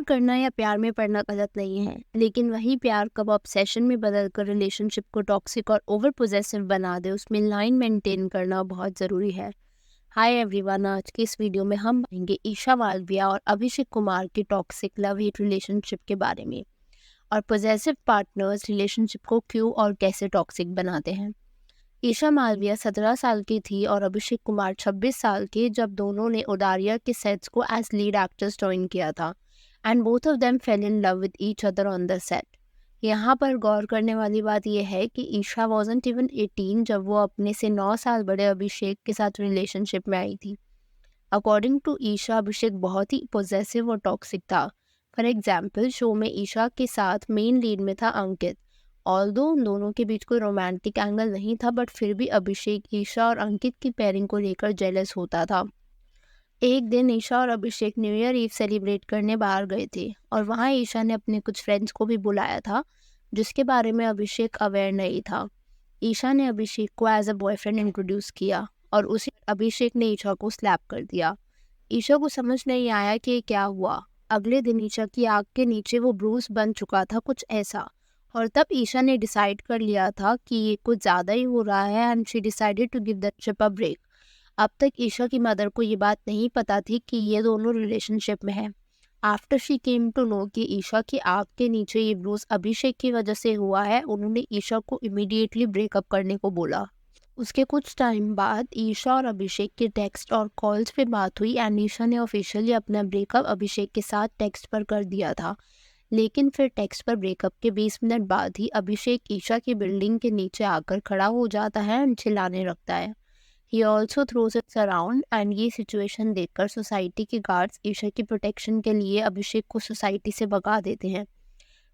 करना या प्यार में पड़ना गलत नहीं है, लेकिन वही प्यार कब ऑब्सेशन में बदलकर रिलेशनशिप को टॉक्सिक और ओवर पोजेसिव बना दे, उसमें लाइन मेंटेन करना बहुत ज़रूरी है। हाय एवरीवन, आज की इस वीडियो में हम पढ़ेंगे ईशा मालविया और अभिषेक कुमार की टॉक्सिक लव हेट रिलेशनशिप के बारे में, और पोजेसिव पार्टनर्स रिलेशनशिप को क्यों और कैसे टॉक्सिक बनाते हैं। ईशा मालविया 17 साल की थी और अभिषेक कुमार 26 साल के जब दोनों ने उडारिया के सेट्स को एज लीड एक्टर्स ज्वाइन किया था, and both of them fail in love with each other on the set. यहाँ पर गौर करने वाली बात यह है कि ईशा वॉजंट इवन 18 जब वो अपने से 9 साल बड़े अभिषेक के साथ रिलेशनशिप में आई थी। अकॉर्डिंग टू ईशा, अभिषेक बहुत ही पोजेसिव और टॉक्सिक था। फॉर एग्जाम्पल, शो में ईशा के साथ मेन लीड में था अंकित। ऑल्दो उन दोनों के बीच कोई रोमांटिक एंगल नहीं था, बट फिर भी अभिषेक ईशा और अंकित की पेयरिंग को लेकर जेलस होता था। एक दिन ईशा और अभिषेक न्यू ईयर ईव सेलिब्रेट करने बाहर गए थे, और वहाँ ईशा ने अपने कुछ फ्रेंड्स को भी बुलाया था, जिसके बारे में अभिषेक अवेयर नहीं था। ईशा ने अभिषेक को एज अ बॉयफ्रेंड इंट्रोड्यूस किया, और उसी अभिषेक ने ईशा को स्लैप कर दिया। ईशा को समझ नहीं आया कि ये क्या हुआ। अगले दिन ईशा की आंख के नीचे वो ब्रूस बन चुका था, कुछ ऐसा। और तब ईशा ने डिसाइड कर लिया था कि ये कुछ ज़्यादा ही हो रहा है, and she decided to give the trip a break. अब तक ईशा की मदर को ये बात नहीं पता थी कि ये दोनों रिलेशनशिप में हैं। After she came to know कि ईशा की आंख के नीचे ये ब्रूस अभिषेक की वजह से हुआ है, उन्होंने ईशा को इमीडिएटली ब्रेकअप करने को बोला। उसके कुछ टाइम बाद ईशा और अभिषेक के टेक्स्ट और कॉल्स पे बात हुई, एंड ईशा ने ऑफिशियली अपना ब्रेकअप अभिषेक के साथ टेक्स्ट पर कर दिया था। लेकिन फिर टेक्स्ट पर ब्रेकअप के 20 मिनट बाद ही अभिषेक ईशा की बिल्डिंग के नीचे आकर खड़ा हो जाता है एंड चिल्लाने लगता है। He also throws it's around, and ये सिचुएशन देखकर सोसाइटी के गार्ड्स ईशा की प्रोटेक्शन के लिए अभिषेक को सोसाइटी से भगा देते हैं।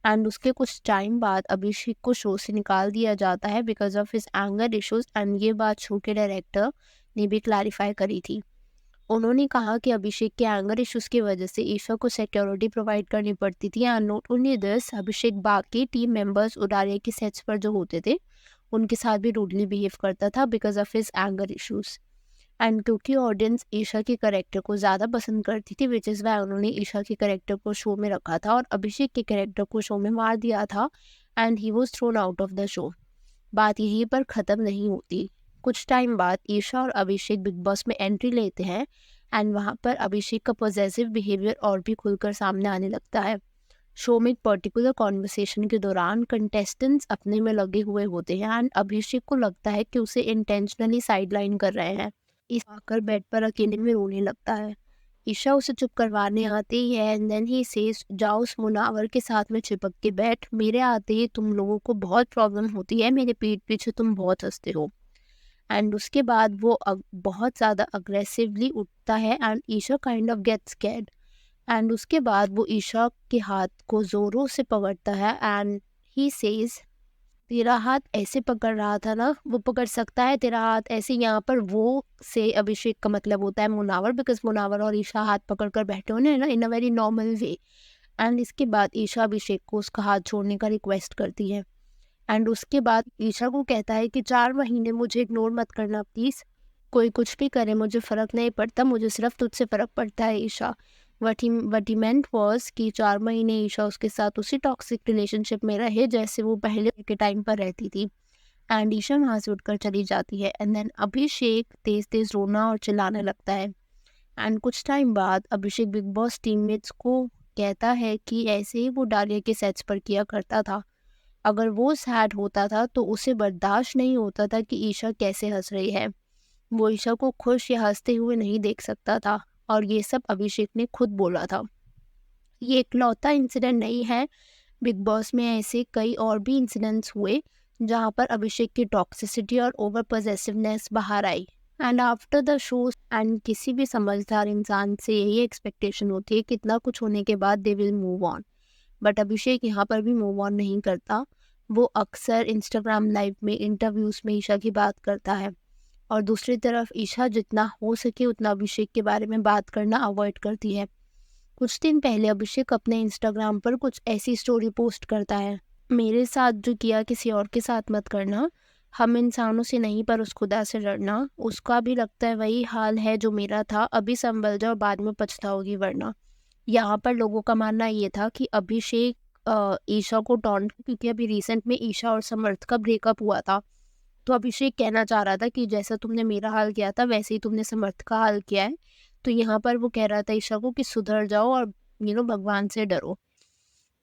एंड उसके कुछ टाइम बाद अभिषेक को शो से निकाल दिया जाता है because of his anger issues, and ये बात शो के डायरेक्टर ने भी क्लैरिफाई करी थी। उन्होंने कहा कि अभिषेक के एंगर इश्यूज की वजह से ईशा को सिक्योरिटी प्रोवाइड करनी पड़ती थी, एंड नॉट ओनली दिस, अभिषेक बाकी टीम मेंबर्स उडारिया के सेट्स पर जो होते थे उनके साथ भी रूडली बिहेव करता था because of his anger issues. And क्योंकि ऑडियंस ईशा के करेक्टर को ज़्यादा पसंद करती थी, विच इज़ वाई उन्होंने ईशा के करेक्टर को शो में रखा था और अभिषेक के करेक्टर को शो में मार दिया था, and he was thrown out of the show. बात यहीं पर ख़त्म नहीं होती। कुछ टाइम बाद ईशा और अभिषेक बिग बॉस में एंट्री लेते हैं, एंड वहाँ पर अभिषेक का पॉजिटिव बिहेवियर और भी खुलकर सामने आने लगता है। शो में एक पर्टिकुलर कॉन्वर्सेशन के दौरान कंटेस्टेंट्स अपने में लगे हुए होते हैं, एंड अभिषेक को लगता है कि उसे इंटेंशनली साइडलाइन कर रहे हैं। इस आकर बेड पर अकेले में रोने लगता है। ईशा उसे चुप करवाने आती है, एंड देन ही सेज, जाओ उस मुनावर के साथ में चिपक के बैठ, मेरे आते ही तुम लोगों को बहुत प्रॉब्लम होती है, मेरे पीठ पीछे तुम बहुत हंसते हो। एंड उसके बाद वो बहुत ज़्यादा अग्रेसिवली उठता है, and Isha kind of gets scared. And उसके बाद वो ईशा के हाथ को ज़ोरों से पकड़ता है, एंड ही सेज, तेरा हाथ ऐसे पकड़ रहा था ना, वो पकड़ सकता है तेरा हाथ ऐसे। यहाँ पर वो से अभिषेक का मतलब होता है मुनावर, बिकॉज मुनावर और ईशा हाथ पकड़ कर बैठे होने ना in a very normal way. And इसके बाद ईशा अभिषेक को उसका हाथ छोड़ने का रिक्वेस्ट करती है, एंड उसके बाद ईशा को कहता है कि 4 महीने मुझे इग्नोर मत करना प्लीज़, कोई कुछ भी करे मुझे फ़र्क नहीं पड़ता, मुझे सिर्फ तुझसे फ़र्क पड़ता है Isha. What he meant was कि 4 महीने ईशा उसके साथ उसी टॉक्सिक रिलेशनशिप में रहे जैसे वो पहले के टाइम पर रहती थी। एंड ईशा वहाँ से उठकर चली जाती है, एंड देन अभिषेक तेज़ तेज़ रोना और चिल्लाने लगता है। एंड कुछ टाइम बाद अभिषेक बिग बॉस टीममेट्स को कहता है कि ऐसे ही वो डालिया के सेट्स पर किया करता था। अगर वो सैड होता था तो उसे बर्दाश्त नहीं होता था कि ईशा कैसे हंस रही है। वो ईशा को खुश या हंसते हुए नहीं देख सकता था, और ये सब अभिषेक ने खुद बोला था। ये इकलौता इंसिडेंट नहीं है, बिग बॉस में ऐसे कई और भी इंसिडेंट्स हुए जहाँ पर अभिषेक की टॉक्सिसिटी और ओवर पॉसेसिवनेस बाहर आई। And after the show, and किसी भी समझदार इंसान से यही एक्सपेक्टेशन होती है कि इतना कुछ होने के बाद they will move on, but Abhishek यहाँ पर भी मूव ऑन नहीं करता। वो अक्सर इंस्टाग्राम लाइव में, इंटरव्यूज़ में ईशा की बात करता है, और दूसरी तरफ ईशा जितना हो सके उतना अभिषेक के बारे में बात करना अवॉइड करती है। कुछ दिन पहले अभिषेक अपने इंस्टाग्राम पर कुछ ऐसी स्टोरी पोस्ट करता है, मेरे साथ जो किया किसी और के साथ मत करना, हम इंसानों से नहीं पर उस खुदा से डरना, उसका भी लगता है वही हाल है जो मेरा था, अभी संभल जाओ बाद में पछताओगी वरना। यहाँ पर लोगों का मानना ये था कि अभिषेक ईशा को टॉन्ट, क्योंकि अभी रिसेंट में ईशा और समर्थ का ब्रेकअप हुआ था। तो अभिषेक कहना चाह रहा था कि जैसा तुमने मेरा हाल किया था वैसे ही तुमने समर्थ का हाल किया है। तो यहाँ पर वो कह रहा था ईशा को कि सुधर जाओ और भगवान से डरो।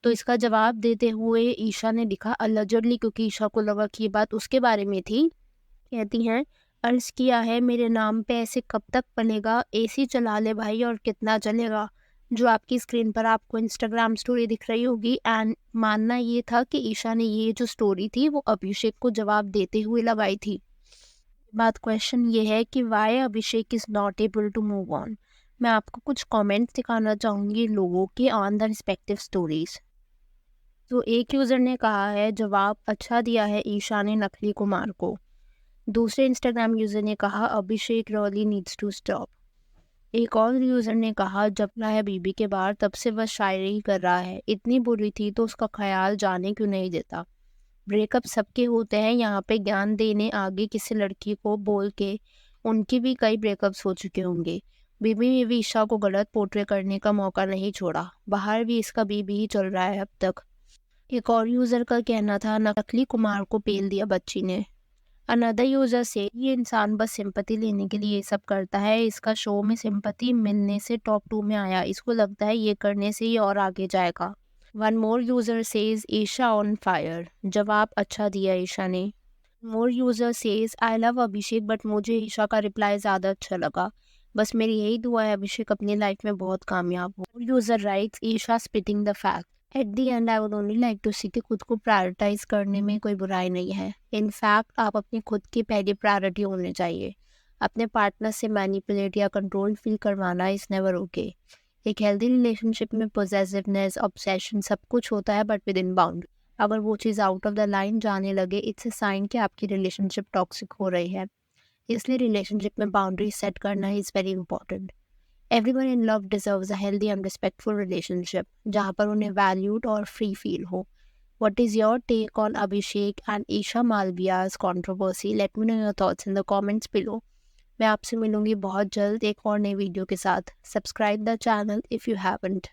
तो इसका जवाब देते हुए ईशा ने लिखा अलिजडली, क्योंकि ईशा को लगा कि ये बात उसके बारे में थी। कहती हैं, अर्ज किया है मेरे नाम पे ऐसे कब तक पलेगा, एसी चला ले भाई और कितना चलेगा। जो आपकी स्क्रीन पर आपको इंस्टाग्राम स्टोरी दिख रही होगी, एंड मानना ये था कि ईशा ने ये जो स्टोरी थी वो अभिषेक को जवाब देते हुए लगाई थी। बात क्वेश्चन ये है कि why Abhishek is not able to move on. मैं आपको कुछ कमेंट्स दिखाना चाहूँगी लोगों के ऑन द रिस्पेक्टिव स्टोरीज। तो एक यूज़र ने कहा है जवाब अच्छा दिया है ईशा ने नकली कुमार को। दूसरे इंस्टाग्राम यूज़र ने कहा अभिषेक रियली नीड्स टू स्टॉप। एक और यूज़र ने कहा जब ना है बीबी के बाहर तब से वह शायरी ही कर रहा है, इतनी बुरी थी तो उसका ख्याल जाने क्यों नहीं देता। ब्रेकअप सबके होते हैं, यहाँ पे ज्ञान देने आगे किसी लड़की को बोल के उनके भी कई ब्रेकअप्स हो चुके होंगे। बीबी ने भी ईशा को गलत पोर्ट्रे करने का मौका नहीं छोड़ा, बाहर भी इसका बीबी ही चल रहा है अब तक। एक और यूज़र का कहना था नकली कुमार को पेल दिया बच्ची ने। अनदर यूज़र से ये इंसान बस सिंपैथी लेने के लिए ये सब करता है, इसका शो में सिंपैथी मिलने से टॉप 2 में आया, इसको लगता है ये करने से ये और आगे जाएगा। One more user says Isha on fire. जवाब अच्छा दिया ईशा ने। More user says I love Abhishek but मुझे ईशा का रिप्लाई ज़्यादा अच्छा लगा। बस मेरी यही दुआ है अभिषेक अपनी लाइफ में बहुत कामयाब हो। User writes Isha spitting the fact. At the end I would only like to see कि खुद को प्रायोरिटाइज करने में कोई बुराई नहीं है। इनफैक्ट आप अपनी खुद की पहली प्रायोरिटी होनी चाहिए। अपने पार्टनर से मैनिपुलेट या कंट्रोल फील करवाना इज़ नेवर ओके। एक हेल्दी रिलेशनशिप में पोजेसिवनेस, ऑब्सेशन सब कुछ होता है, बट विद इन बाउंड्री। अगर वो चीज़ आउट ऑफ द लाइन जाने लगे, इट्स अ साइन कि आपकी रिलेशनशिप टॉक्सिक हो रही है। इसलिए रिलेशनशिप में बाउंड्री सेट करना is very important. Everyone in love deserves a healthy and respectful relationship जहाँ पर उन्हें वैल्यूड और फ्री फील हो। What is your take on Abhishek and Isha Malviya's controversy? Let me know your thoughts in the comments below. मैं आपसे मिलूंगी बहुत जल्द एक और नई वीडियो के साथ। Subscribe the channel if you haven't.